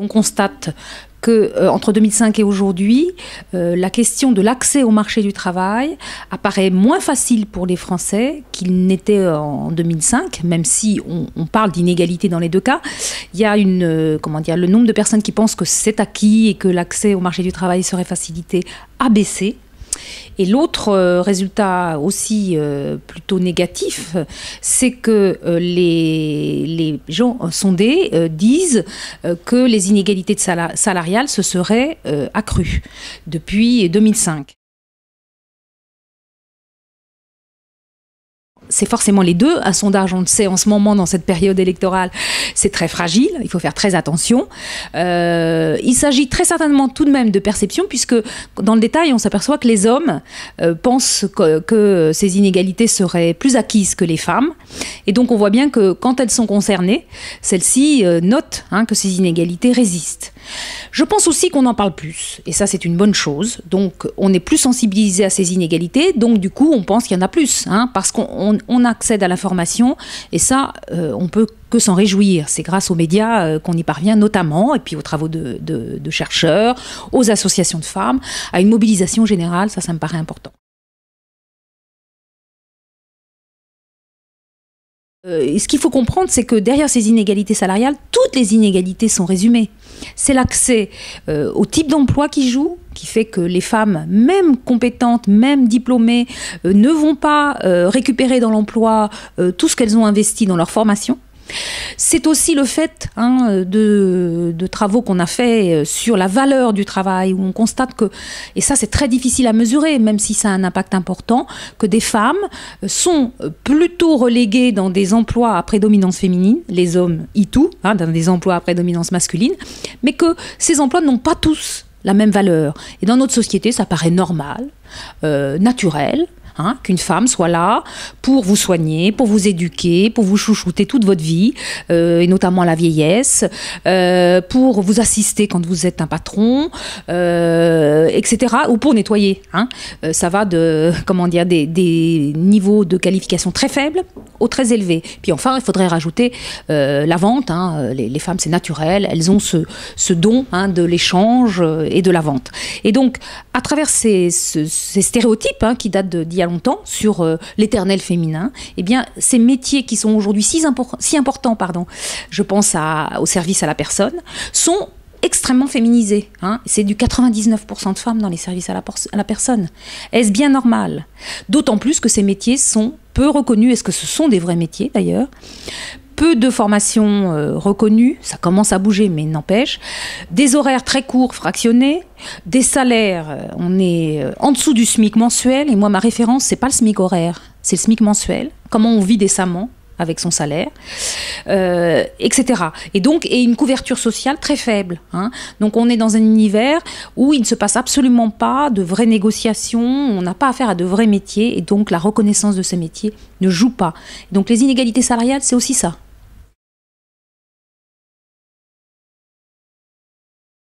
On constate que entre 2005 et aujourd'hui, la question de l'accès au marché du travail apparaît moins facile pour les Français qu'il n'était en 2005, même si on parle d'inégalité dans les deux cas. Il y a le nombre de personnes qui pensent que c'est acquis et que l'accès au marché du travail serait facilité a baissé. Et l'autre résultat aussi plutôt négatif, c'est que les gens sondés disent que les inégalités salariales se seraient accrues depuis 2005. C'est forcément les deux. Un sondage, on le sait, en ce moment, dans cette période électorale, c'est très fragile. Il faut faire très attention. Il s'agit très certainement tout de même de perception, puisque dans le détail, on s'aperçoit que les hommes pensent que ces inégalités seraient plus acquises que les femmes. Et donc, on voit bien que quand elles sont concernées, celles-ci notent que ces inégalités résistent. Je pense aussi qu'on en parle plus. Et ça, c'est une bonne chose. Donc, on est plus sensibilisé à ces inégalités. Donc, du coup, on pense qu'il y en a plus. Parce qu'on accède à l'information. Et ça, on peut que s'en réjouir. C'est grâce aux médias qu'on y parvient notamment, et puis aux travaux de chercheurs, aux associations de femmes, à une mobilisation générale. Ça me paraît important. Et ce qu'il faut comprendre, c'est que derrière ces inégalités salariales, toutes les inégalités sont résumées. C'est l'accès au type d'emploi qui joue, qui fait que les femmes, même compétentes, même diplômées, ne vont pas récupérer dans l'emploi tout ce qu'elles ont investi dans leur formation. C'est aussi le fait de travaux qu'on a fait sur la valeur du travail, où on constate que, et ça c'est très difficile à mesurer, même si ça a un impact important, que des femmes sont plutôt reléguées dans des emplois à prédominance féminine, les hommes y tout, dans des emplois à prédominance masculine, mais que ces emplois n'ont pas tous la même valeur. Et dans notre société, ça paraît normal, naturel, qu'une femme soit là pour vous soigner, pour vous éduquer, pour vous chouchouter toute votre vie, et notamment à la vieillesse, pour vous assister quand vous êtes un patron, etc., ou pour nettoyer. Ça va de, des niveaux de qualification très faibles aux très élevés. Puis enfin, il faudrait rajouter la vente. Les femmes, c'est naturel, elles ont ce don de l'échange et de la vente. Et donc, à travers ces stéréotypes qui datent d'il y a longtemps sur l'éternel féminin, eh bien, ces métiers qui sont aujourd'hui si importants, je pense au service à la personne, sont extrêmement féminisés. C'est du 99% de femmes dans les services à la personne. Est-ce bien normal? D'autant plus que ces métiers sont peu reconnus. Est-ce que ce sont des vrais métiers d'ailleurs? Peu de formations reconnues, ça commence à bouger, mais n'empêche. Des horaires très courts, fractionnés, des salaires, on est en dessous du SMIC mensuel, et moi ma référence, c'est pas le SMIC horaire, c'est le SMIC mensuel. Comment on vit décemment avec son salaire, etc. Et une couverture sociale très faible. Donc on est dans un univers où il ne se passe absolument pas de vraies négociations, on n'a pas affaire à de vrais métiers, et donc la reconnaissance de ces métiers ne joue pas. Donc les inégalités salariales, c'est aussi ça.